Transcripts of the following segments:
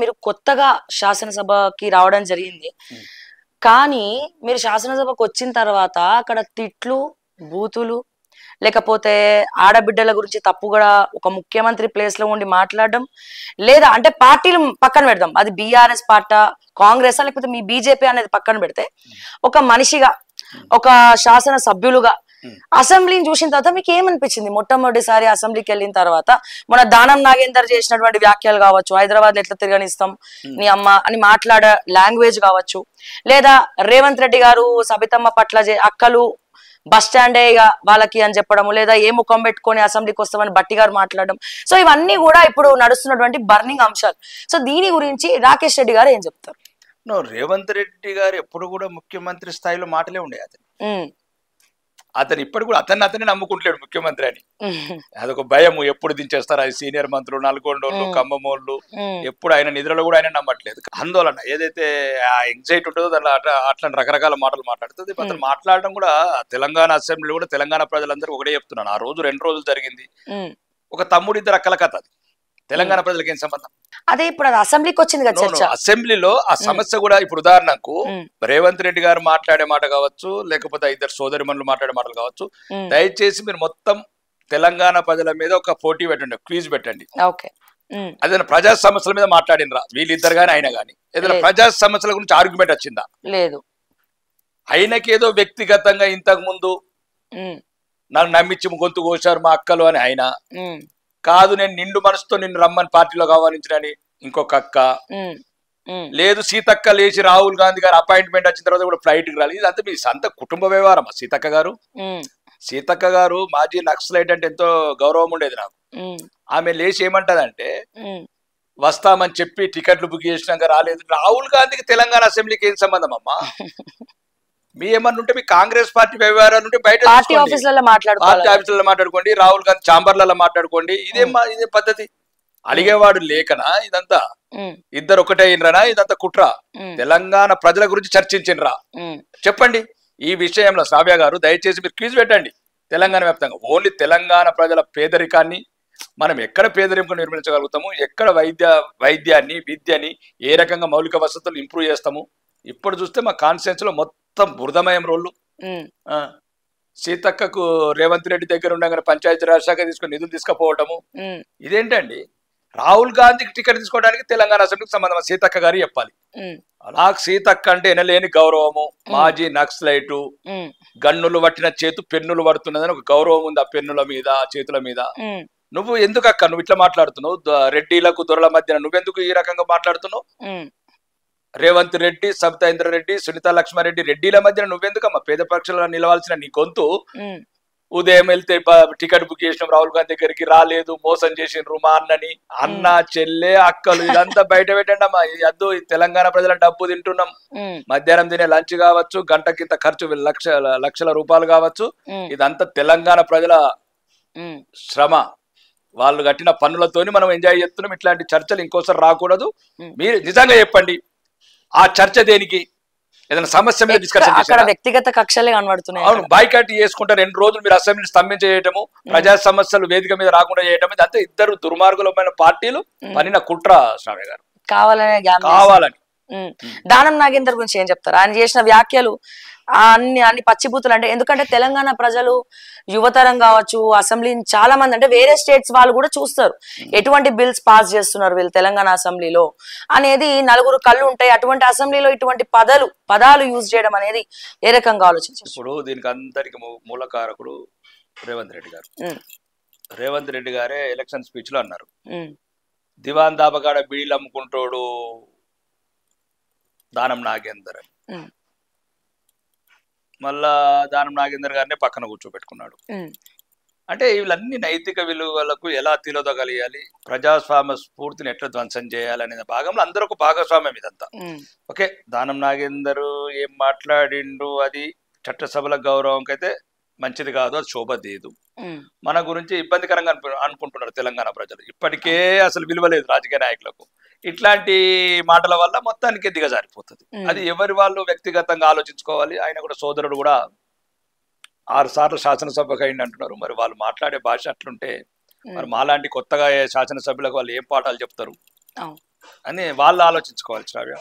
మీరు కొత్తగా శాసనసభకి రావడం జరిగింది. కానీ మీరు శాసనసభకు వచ్చిన తర్వాత అక్కడ తిట్లు, బూతులు, లేకపోతే ఆడబిడ్డల గురించి తప్పుగా ఒక ముఖ్యమంత్రి ప్లేస్ లో ఉండి మాట్లాడడం, లేదా అంటే పార్టీలు పక్కన పెడదాం, అది బీఆర్ఎస్ పార్టీ, కాంగ్రెస్ లేకపోతే మీ బీజేపీ అనేది పక్కన పెడితే, ఒక మనిషిగా, ఒక శాసన సభ్యులుగా అసెంబ్లీని చూసిన తర్వాత మీకు ఏమనిపించింది? మొట్టమొదటిసారి అసెంబ్లీకి వెళ్ళిన తర్వాత మన దానం నాగేందర్ చేసినటువంటి వ్యాఖ్యలు కావచ్చు, హైదరాబాద్ ఎట్లా తిరగనిస్తాం నీ అమ్మ అని మాట్లాడే లాంగ్వేజ్ కావచ్చు, లేదా రేవంత్ రెడ్డి గారు సబితమ్మ పట్ల అక్కలు బస్ స్టాండే వాళ్ళకి అని చెప్పడం, లేదా ఏ ముఖం పెట్టుకొని అసెంబ్లీకి వస్తామని బట్టి గారు మాట్లాడడం. సో ఇవన్నీ కూడా ఇప్పుడు నడుస్తున్నటువంటి బర్నింగ్ అంశాలు. సో దీని గురించి రాకేష్ రెడ్డి గారు ఏం చెప్తారు? రేవంత్ రెడ్డి గారు ఎప్పుడు కూడా ముఖ్యమంత్రి స్థాయిలో మాటలే ఉండే అతను ఇప్పటి కూడా అతన్ని నమ్ముకుంటలేడు ముఖ్యమంత్రి అని. అదొక భయం, ఎప్పుడు దించేస్తారు అది సీనియర్ మంత్రులు, నల్గొండోళ్ళు, ఖమ్మమోళ్ళు, ఎప్పుడు ఆయన నిధులలో కూడా ఆయన నమ్మట్లేదు. ఆందోళన ఏదైతే ఆ ఎంగ్జైటీ ఉంటుందో దాంట్లో అట్లాంటి రకరకాల మాటలు మాట్లాడుతుంది. అతను మాట్లాడడం కూడా తెలంగాణ అసెంబ్లీ కూడా తెలంగాణ ప్రజలందరూ ఒకటే చెప్తున్నాను, ఆ రోజు 2 రోజులు జరిగింది ఒక తమ్ముడిద్దరు అక్కల కథ. అది తెలంగాణ ప్రజలకు ఏం సంబంధం? అదే ఇప్పుడు అది అసెంబ్లీకి వచ్చింది కదా చర్చ. అసెంబ్లీలో ఆ సమస్య కూడా ఇప్పుడు ఉదాహరణకు రేవంత్ రెడ్డి గారు మాట్లాడే మాట కావచ్చు, లేకపోతే ఇద్దరు సోదరిమణులు మాట్లాడే మాటలు కావచ్చు, దయచేసి మీరు మొత్తం తెలంగాణ ప్రజల మీద ఒక పోటీ పెట్టండి, క్విజ్ పెట్టండి. అదేనా ప్రజా సమస్యల మీద మాట్లాడినరా వీళ్ళిద్దరు గాని ఆయన గాని? ఏదైనా ప్రజా సమస్యల గురించి ఆర్గ్యుమెంట్ వచ్చిందా? లేదు. ఆయనకేదో వ్యక్తిగతంగా ఇంతకు ముందు నన్ను నమ్మించి గొంతు కోశారు మా అక్కలు అని ఆయన కాదు, నేను నిండు మనసుతో నిన్ను రమ్మని పార్టీలోకి ఆహ్వానించినని ఇంకొక అక్క, లేదు సీతక్క లేచి రాహుల్ గాంధీ గారు అపాయింట్మెంట్ వచ్చిన తర్వాత కూడా ఫ్లైట్ కి రాలి. ఇదంతా మీ సొంత కుటుంబ వ్యవహారం. సీతక్క గారు మాజీ నక్సలైట్ అంటే ఎంతో గౌరవం ఉండేది నాకు. ఆమె లేచి ఏమంటదంటే, వస్తామని చెప్పి టికెట్లు బుక్ చేసినాక రాలేదు. రాహుల్ గాంధీకి తెలంగాణ అసెంబ్లీకి ఏం సంబంధం అమ్మా? మీ ఏమన్నా ఉంటే మీ కాంగ్రెస్ పార్టీ వ్యవహారాలు ఉంటే బయట పార్టీ ఆఫీసులలో మాట్లాడుకోండి, రాహుల్ గాంధీ ఛాంబర్లలో మాట్లాడుకోండి. ఇదే పద్ధతి. అడిగేవాడు లేకనా ఇదంతా? ఇద్దరు ఒకటే అయినరా? ఇదంతా కుట్ర. తెలంగాణ ప్రజల గురించి చర్చించినరా? చెప్పండి. ఈ విషయంలో శ్రావ్య గారు దయచేసి మీరు క్విజ్ పెట్టండి. తెలంగాణ వ్యాప్తంగా ఓన్లీ తెలంగాణ ప్రజల పేదరికాన్ని మనం ఎక్కడ పేదరికం నిర్మించగలుగుతాము, ఎక్కడ వైద్యాన్ని విద్యని ఏ రకంగా మౌలిక వసతులు ఇంప్రూవ్ చేస్తాము. ఇప్పుడు చూస్తే మా కాన్స్టిట్యూన్సీ లో మొత్తం బురదమయం రోడ్లు. సీతక్కకు రేవంత్ రెడ్డి దగ్గర ఉండగానే పంచాయతీ రాజ్ శాఖ తీసుకుని నిధులు తీసుకుపోవటము. ఇదేంటండి? రాహుల్ గాంధీకి టికెట్ తీసుకోవడానికి తెలంగాణ అసెంబ్లీకి సంబంధం సీతక్క గారు చెప్పాలి. అలా సీతక్క అంటే ఎనలేని గౌరవము. మాజీ నక్సలైటు, గన్నులు పట్టిన చేతు పెన్నులు పడుతున్నదని ఒక గౌరవం ఉంది ఆ పెన్నుల మీద, ఆ చేతుల మీద. నువ్వు ఎందుకు అక్క నువ్వు ఇట్లా మాట్లాడుతున్నావు? రెడ్డిలకు దొరల మధ్యన నువ్వెందుకు ఈ రకంగా మాట్లాడుతున్నావు? రేవంత్ రెడ్డి, సబితా ఇంద్రారెడ్డి, సునీత లక్ష్మారెడ్డి రెడ్డిల మధ్యన నువ్వెందుకమ్మా పేద పక్షులను నిలవాల్సిన నీ గొంతు? ఉదయం వెళ్తే టికెట్ బుక్ చేసిన రాహుల్ గాంధీ దగ్గరికి రాలేదు, మోసం చేసిండ్రు మా అన్నని. అన్న, చెల్లె, అక్కలు ఇదంతా బయట పెట్టండి అమ్మా. అద్దు తెలంగాణ ప్రజల డబ్బు తింటున్నాం. మధ్యాహ్నం తినే లంచ్ కావచ్చు, గంటకింత ఖర్చు లక్షల రూపాయలు కావచ్చు, ఇదంతా తెలంగాణ ప్రజల శ్రమ. వాళ్ళు కట్టిన పన్నులతోని మనం ఎంజాయ్ చేస్తున్నాం. ఇట్లాంటి చర్చలు ఇంకోసారి రాకూడదు. మీరు నిజంగా చెప్పండి, ఆ చర్చ దేనికి? ఏదైనా సమస్య మీద డిస్కషన్ చేశారా? వ్యక్తిగత కక్షలే కనబడుతున్నాయి. అవును, బాయ్కాట్ చేసుకుంటారు. 2 రోజులు మీరు అసెంబ్లీ స్తంభించేయటము, ప్రజా సమస్యలు వేదిక మీద రాకుండా చేయటం, అంతే ఇద్దరు దుర్మార్గులమైన పార్టీలు పనిన కుట్ర. శ్రావ్య గారు కావాలని. దానం నాగేందర్ గురించి ఏం చెప్తారు? ఆయన చేసిన వ్యాఖ్యలు అన్ని పచ్చిబూతులు. అంటే ఎందుకంటే తెలంగాణ ప్రజలు, యువతరం కావచ్చు, అసెంబ్లీని చాలా మంది అంటే వేరే స్టేట్స్ వాళ్ళు కూడా చూస్తారు ఎటువంటి బిల్స్ పాస్ చేస్తున్నారు వీళ్ళు తెలంగాణ అసెంబ్లీలో అనేది. నలుగురు కళ్ళు ఉంటాయి. అటువంటి అసెంబ్లీలో ఇటువంటి పదాలు యూజ్ చేయడం అనేది ఏ రకంగా ఆలోచించారు? ఇప్పుడు దీనికి అందరికి మూలకారకుడు రేవంత్ రెడ్డి గారు. రేవంత్ రెడ్డి గారే ఎలక్షన్ స్పీచ్ లో అన్నారు, దివాన్ దాబగాడ బీడీలు అమ్ముకుంటాడు దానం నాగేందర్ అని. మళ్ళా దానం నాగేందర్ గారిని పక్కన కూర్చోబెట్టుకున్నాడు. అంటే వీళ్ళన్ని నైతిక విలువలకు ఎలా తిలోదగలియాలి, ప్రజాస్వామ్య స్ఫూర్తిని ఎట్లా ధ్వంసం చేయాలి అనే భాగంలో అందరూ ఒక భాగస్వామ్యం ఇదంతా. ఓకే, దానం నాగేందర్ ఏం మాట్లాడిండు అది చట్టసభల గౌరవంకైతే మంచిది కాదు, అది శోభదేదు. మన గురించి ఇబ్బందికరంగా అనుకుంటున్నారు తెలంగాణ ప్రజలు. ఇప్పటికే అసలు విలువ లేదు రాజకీయ నాయకులకు. ఇట్లాంటి మాటల వల్ల మొత్తానికి దిగజారిపోతుంది. అది ఎవరి వాళ్ళు వ్యక్తిగతంగా ఆలోచించుకోవాలి. ఆయన కూడా సోదరుడు కూడా 6 సార్లు శాసనసభకు అయింది అంటున్నారు. మరి వాళ్ళు మాట్లాడే భాష అట్లుంటే మరి మాలాంటి కొత్తగా శాసనసభ్యులకు వాళ్ళు ఏం పాఠాలు చెప్తారు? అని వాళ్ళు ఆలోచించుకోవాలి శ్రావ్య.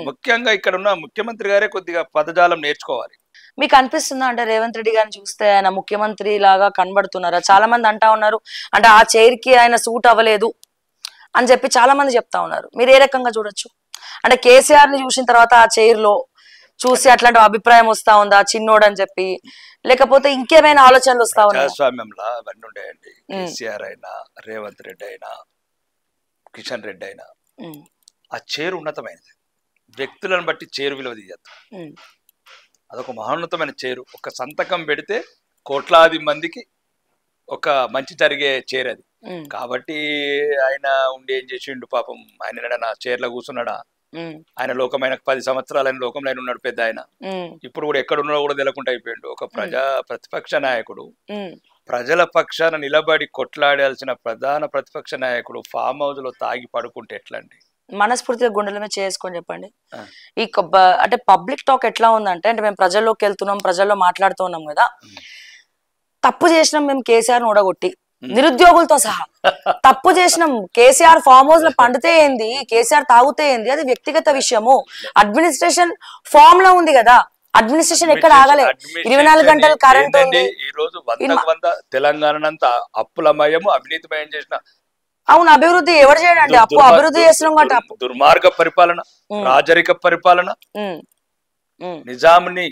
ముఖ్యంగా ఇక్కడ ఉన్న ముఖ్యమంత్రి గారే కొద్దిగా పదజాలం నేర్చుకోవాలి. మీకు అనిపిస్తుందా అంటే రేవంత్ రెడ్డి గారిని చూస్తే ఆయన ముఖ్యమంత్రి లాగా కనబడుతున్నారా? చాలా మంది అంటా ఉన్నారు అంటే ఆ చైర్ కి ఆయన సూట్ అవ్వలేదు అని చెప్పి చాలా మంది చెప్తా ఉన్నారు. మీరు ఏ రకంగా చూడొచ్చు? అంటే కేసీఆర్ ని చూసిన తర్వాత ఆ చైర్ లో చూసి అట్లాంటి అభిప్రాయం వస్తా ఉందా చిన్నోడు అని చెప్పి, లేకపోతే ఇంకేమైనా ఆలోచనలు వస్తా ఉన్నాయి? ప్రజాస్వామ్యంలో అవన్నీ ఉంటాయండి. కేసీఆర్ అయినా, రేవంత్ రెడ్డి అయినా, కిషన్ రెడ్డి అయినా ఆ చైర్ ఉన్నతమైనది. వ్యక్తులను బట్టి చైర్ విలువ తీయద్దు. అదొక మహోన్నతమైన చైరు. ఒక సంతకం పెడితే కోట్లాది మందికి ఒక మంచి జరిగే చైర్ అది. కాబట్టి ఆయన ఉండి ఏం చేసిండు పాపం? ఆయన నా చైర్లో కూర్చున్నాడా? ఆయన లోకమైన 10 సంవత్సరాలు ఆయన లోకంలో ఆయన ఉన్నాడు పెద్ద ఆయన. ఇప్పుడు కూడా ఎక్కడున్నాడో కూడా తెలియకుండా అయిపోయిండు. ఒక ప్రతిపక్ష నాయకుడు, ప్రజల పక్షాన నిలబడి కొట్లాడాల్సిన ప్రధాన ప్రతిపక్ష నాయకుడు ఫామ్ హౌస్ లో తాగి పడుకుంటే ఎట్లా అండి? మనస్ఫూర్తిగా గుండెల మీద చేసుకొని చెప్పండి. ఈ అంటే పబ్లిక్ టాక్ ఎట్లా ఉందంటే, అంటే మేము ప్రజల్లోకి వెళ్తున్నాం, ప్రజల్లో మాట్లాడుతూ ఉన్నాం కదా, తప్పు చేసినాం మేము కేసీఆర్ ఓడగొట్టి, నిరుద్యోగులతో సహా తప్పు చేసినాం. కేసీఆర్ ఫామ్ హౌస్ లో పండితే ఏంది, కేసీఆర్ తాగుతే ఏంది, అది వ్యక్తిగత విషయము. అడ్మినిస్ట్రేషన్ ఫామ్ లో ఉంది కదా, అడ్మినిస్ట్రేషన్ ఎక్కడ ఆగలే. 24 గంటలు కరెంట్ ఉంది. ఈ రోజు తెలంగాణ అప్పులమయము అవినీతిమయం చేసిన. అవును, అభివృద్ధి ఎవరు చేయడండి? అప్పు అభివృద్ధి చేస్తున్నాం కాబట్టి అప్పు. దుర్మార్గ పరిపాలన, రాజరిక పరిపాలన, నిజాంని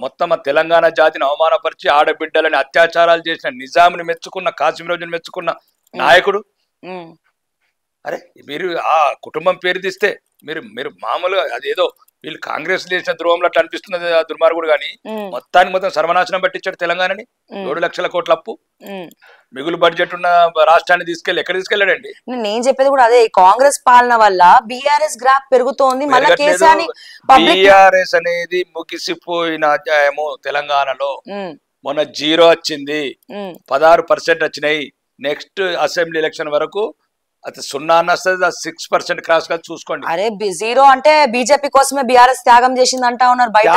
మొత్తం తెలంగాణ జాతిని అవమానపరిచి ఆడబిడ్డలని అత్యాచారాలు చేసిన నిజాంని మెచ్చుకున్న, కాసిం రోజుని మెచ్చుకున్న నాయకుడు. అరే మీరు ఆ కుటుంబం పేరు తీస్తే మీరు మామూలుగా అదేదో వీళ్ళు కాంగ్రెస్ చేసిన ద్రోహంలో అట్లా అనిపిస్తున్నది ఆ దుర్మార్గుడు. కానీ మొత్తం సర్వనాశనం పట్టించాడు తెలంగాణని. 7 లక్షల కోట్ల అప్పు, మిగులు బడ్జెట్ ఉన్న రాష్ట్రాన్ని తీసుకెళ్లి ఎక్కడ తీసుకెళ్లాడండి? నేను చెప్పేది కూడా అదే. కాంగ్రెస్ పాలన వల్ల బీఆర్ఎస్ గ్రాఫ్ పెరుగుతోంది. బీఆర్ఎస్ అనేది ముగిసిపోయిన అధ్యాయము. తెలంగాణలో మొన్న 0 వచ్చింది, 16% వచ్చినాయి. నెక్స్ట్ అసెంబ్లీ ఎలక్షన్ వరకు అది 0 అన్న 6% క్రాస్ గా చూసుకోండి. అరే 0 అంటే బీజేపీ కోసమే బీఆర్ఎస్ త్యాగం చేసింది అంటా ఉన్నారు బయట.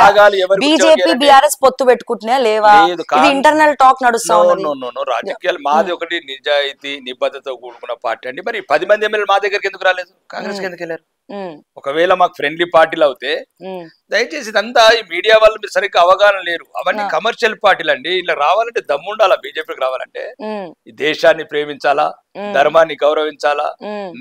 బీజేపీ బీఆర్ఎస్ పొత్తు పెట్టుకుంటున్నా లేవా? ఇది ఇంటర్నల్ టాక్ నడుస్తా ఉన్నది. రాజకీయాలు మాది ఒకటి నిజాయితీ నిబద్ధతతో కూడుకున్న పార్టీ అండి. మరి 10 మంది ఎమ్మెల్యేలు మా దగ్గరికి ఎందుకు రాలేదు? కాంగ్రెస్ కి ఎందుకు వెళ్ళారు? ఒకవేళ మాకు ఫ్రెండ్లీ పార్టీలు అవుతే దయచేసి ఇదంతా ఈ మీడియా వాళ్ళు మీరు సరిగ్గా అవగాహన లేరు. అవన్నీ కమర్షియల్ పార్టీలు అండి. ఇలా రావాలంటే దమ్ముండాలా? బీజేపీకి రావాలంటే ఈ దేశాన్ని ప్రేమించాలా, ధర్మాన్ని గౌరవించాలా,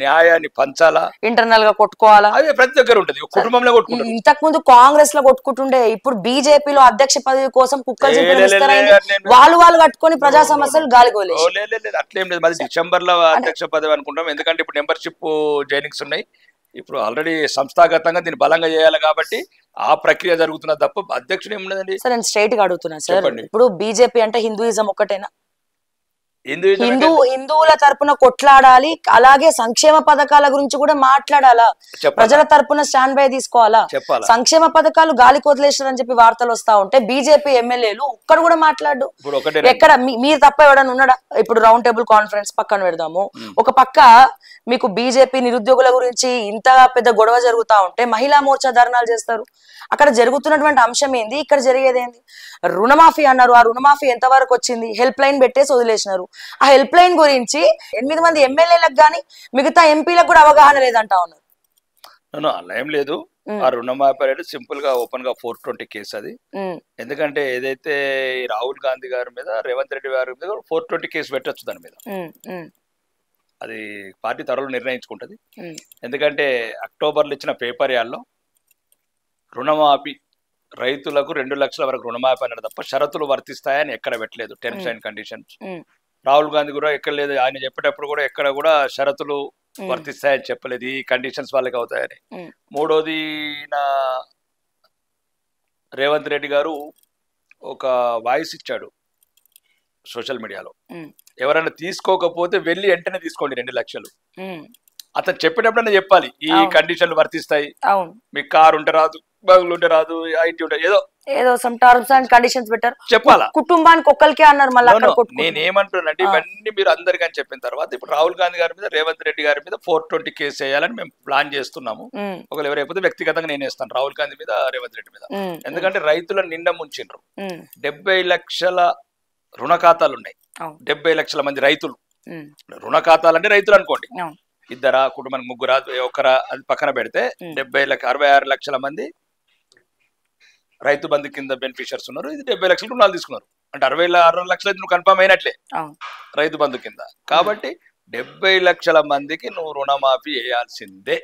న్యాయాన్ని పంచాలా, ఇంటర్నల్ గా కొట్టుకోవాలా, అదే ప్రతి దగ్గర ఉంటది. కుటుంబంలో కొట్టుకుంటారు. ఇంతకు ముందు కాంగ్రెస్ లో కొట్టుకుంటుండే, ఇప్పుడు బీజేపీలో అధ్యక్ష పదవి కోసం కుక్కలు వాళ్ళు కట్టుకొని ప్రజా సమస్యలు గాలిగోలేదు. అట్లేం లేదు. మరి డిసెంబర్ లో అధ్యక్ష పదవి అనుకుంటాం. ఎందుకంటే ఇప్పుడు మెంబర్షిప్ జాయినింగ్స్ ఉన్నాయి. ఇప్పుడు ఆల్రెడీ సంస్థాగతంగా దీన్ని బలంగా చేయాలి కాబట్టి ఆ ప్రక్రియ జరుగుతున్న తప్ప అధ్యక్షుడు ఏముండదండి. సార్ నేను స్ట్రైట్ గా అడుగుతున్నా సార్, ఇప్పుడు బీజేపీ అంటే హిందూయిజం ఒక్కటేనా? హిందువుల తరపున కొట్లాడాలి, అలాగే సంక్షేమ పథకాల గురించి కూడా మాట్లాడాలా, ప్రజల తరపున స్టాండ్ బై తీసుకోవాలా. సంక్షేమ పథకాలు గాలి కొదిలేశారని చెప్పి వార్తలు వస్తా ఉంటే బీజేపీ ఎమ్మెల్యేలు ఒక్కడు కూడా మాట్లాడు. ఎక్కడ మీరు తప్ప ఎవడన్నా ఉన్నాడా? ఇప్పుడు రౌండ్ టేబుల్ కాన్ఫరెన్స్ పక్కన పెడదాము. ఒక పక్క మీకు బీజేపీ నిరుద్యోగుల గురించి ఇంత పెద్ద గొడవ జరుగుతా ఉంటే మహిళా మోర్చా ధర్నాలు చేస్తారు. అక్కడ జరుగుతున్నటువంటి అంశం ఏంది, ఇక్కడ జరిగేది ఏంది? రుణమాఫీ అన్నారు, ఆ రుణమాఫీ ఎంత వరకు వచ్చింది? హెల్ప్ లైన్ పెట్టేసి వదిలేసినారు. ఆ హెల్ప్ లైన్ గురించి 8 మంది ఎమ్మెల్యేలకు గానీ మిగతా ఎంపీలకు కూడా అవగాహన లేదంటా ఉన్నారు. అలా ఏం లేదు. ఆ రుణమాఫీ అనేది సింపుల్ గా ఓపెన్ గా 420 కేసు అది. ఎందుకంటే ఏదైతే రాహుల్ గాంధీ గారి మీద, రేవంత్ రెడ్డి గారి మీద 420 కేసు పెట్టచ్చు. దాని మీద అది పార్టీ త్వరలో నిర్ణయించుకుంటది. ఎందుకంటే అక్టోబర్లో ఇచ్చిన పేపర్ యాడ్లో రుణమాఫీ రైతులకు 2 లక్షల వరకు రుణమాఫీ అన్నారు తప్ప షరతులు వర్తిస్తాయని ఎక్కడ పెట్టలేదు. Terms and conditions. Rahul Gandhi కూడా ఎక్కడ లేదు. ఆయన చెప్పేటప్పుడు కూడా ఎక్కడ కూడా షరతులు వర్తిస్తాయని చెప్పలేదు. ఈ కండిషన్స్ వాళ్ళకి అవుతాయని. మూడోది నా రేవంత్ రెడ్డి గారు ఒక వాయిస్ ఇచ్చాడు సోషల్ మీడియాలో, ఎవరైనా తీసుకోకపోతే వెళ్ళి వెంటనే తీసుకోండి 2 లక్షలు. అతను చెప్పేటప్పుడన్నా చెప్పాలి ఈ కండిషన్లు వర్తిస్తాయి, మీకు కారు ఉంటే రాదు, బంగ్లు ఉంటే రాదు, ఐటీ ఉంటే ఏదో సమ్ టర్మ్స్ అండ్ కండిషన్స్ పెట్టారు. చెప్పాలా? కుటుంబానికి ఒక్కరికే అన్నారు. మళ్ళీ నేనేమంటున్నానంటే ఇవన్నీ మీరు అందరికీ అని చెప్పిన తర్వాత ఇప్పుడు రాహుల్ గాంధీ గారి మీద, రేవంత్ రెడ్డి గారి మీద 420 కేసు వేయాలని మేము ప్లాన్ చేస్తున్నాము. ఒకవేళ ఎవరైపోతే వ్యక్తిగతంగా నేను వేస్తాను రాహుల్ గాంధీ మీద, రేవంత్ రెడ్డి మీద. ఎందుకంటే రైతులను నిండా ముంచిండ్రు. 70 లక్షల రుణ ఖాతాలు ఉన్నాయి. 70 లక్షల మంది రైతులు రుణ ఖాతాలు అంటే రైతులు అనుకోండి. ఇద్దరా కుటుంబానికి ముగ్గురా ఒకరా అది పక్కన పెడితే 66 లక్షల మంది రైతు బంధు కింద బెనిఫిషియర్స్ ఉన్నారు. ఇది 70 లక్షల రుణాలు తీసుకున్నారు. అంటే 60 లక్షలు నువ్వు కన్ఫర్మ్ అయినట్లే రైతు బంధు కింద. కాబట్టి 70 లక్షల మందికి నువ్వు రుణమాఫీ వేయాల్సిందే.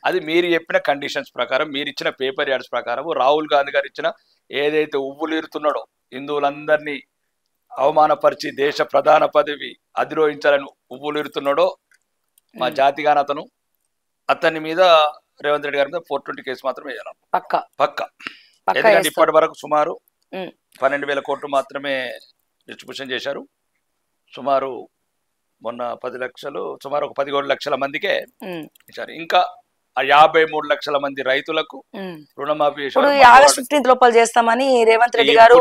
అది మీరు చెప్పిన కండిషన్స్ ప్రకారం, మీరు ఇచ్చిన పేపర్ యాడ్స్ ప్రకారం, రాహుల్ గాంధీ గారు ఇచ్చిన ఏదైతే ఉవ్వులీరుతున్నాడో, హిందువులందరినీ అవమానపరిచి దేశ ప్రధాన పదవి అధిరోహించాలని ఉవ్వులీరుతున్నాడో మా జాతిగాన అతని మీద రేవంత్ రెడ్డి గారి మీద 420 కేసు మాత్రం వేయాలి పక్క. ఎందుకంటే ఇప్పటి వరకు సుమారు 12,000 కోట్లు మాత్రమే డిస్ట్రిబ్యూషన్ చేశారు. సుమారు మొన్న 10 లక్షలు, సుమారు ఒక 17 లక్షల మందికే ఇచ్చారు. ఇంకా 53 లక్షల మంది రైతులకు రుణమాఫీ చేశారు. ఆగస్ట్ 15 లోపల చేస్తామని రేవంత్ రెడ్డి గారు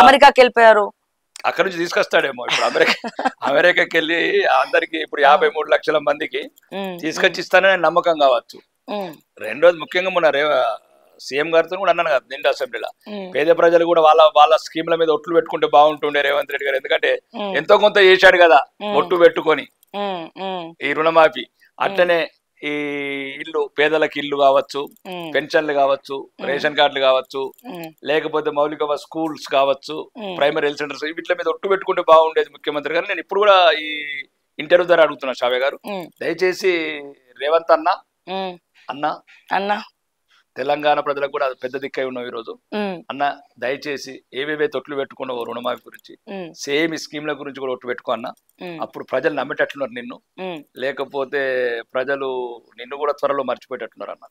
అమెరికాకి వెళ్ళిపోయారు. అక్కడి నుంచి తీసుకొస్తాడేమో ఇప్పుడు అమెరికాకి వెళ్ళి అందరికి ఇప్పుడు 53 లక్షల మందికి తీసుకొచ్చి ఇస్తానని నమ్మకం కావచ్చు. రెండోది ముఖ్యంగా మొన్న సీఎం గారితో కూడా అన్నాను కదా నిండు అసెంబ్లీలో, పేద ప్రజలు కూడా వాళ్ళ స్కీమ్ల మీద ఒట్లు పెట్టుకుంటే బాగుంటుండే రేవంత్ రెడ్డి గారు. ఎందుకంటే ఎంతో కొంత చేశాడు కదా ఒట్టు పెట్టుకొని ఈ రుణమాఫీ. అట్లనే ఈ ఇల్లు, పేదలకు ఇల్లు కావచ్చు, పెన్షన్లు కావచ్చు, రేషన్ కార్డులు కావచ్చు, లేకపోతే మౌలిక స్కూల్స్ కావచ్చు, ప్రైమరీ హెల్త్ సెంటర్స్, వీటి మీద ఒట్టు పెట్టుకుంటే బాగుండేది ముఖ్యమంత్రి గారు. నేను ఇప్పుడు కూడా ఈ ఇంటర్వ్యూ ద్వారా అడుగుతున్నా షావే గారు, దయచేసి రేవంత్ అన్న తెలంగాణ ప్రజలకు కూడా పెద్ద దిక్కై ఉన్నావు ఈరోజు అన్న, దయచేసి ఏవేవైతే ఒట్లు పెట్టుకున్నావు రుణమాఫీ గురించి, సేమ్ ఈ స్కీమ్ల గురించి కూడా ఒట్టు పెట్టుకో అన్న. అప్పుడు ప్రజలు నమ్మేటట్లున్నారు నిన్ను, లేకపోతే ప్రజలు నిన్ను కూడా త్వరలో మర్చిపోయేటట్టున్నారు అన్న.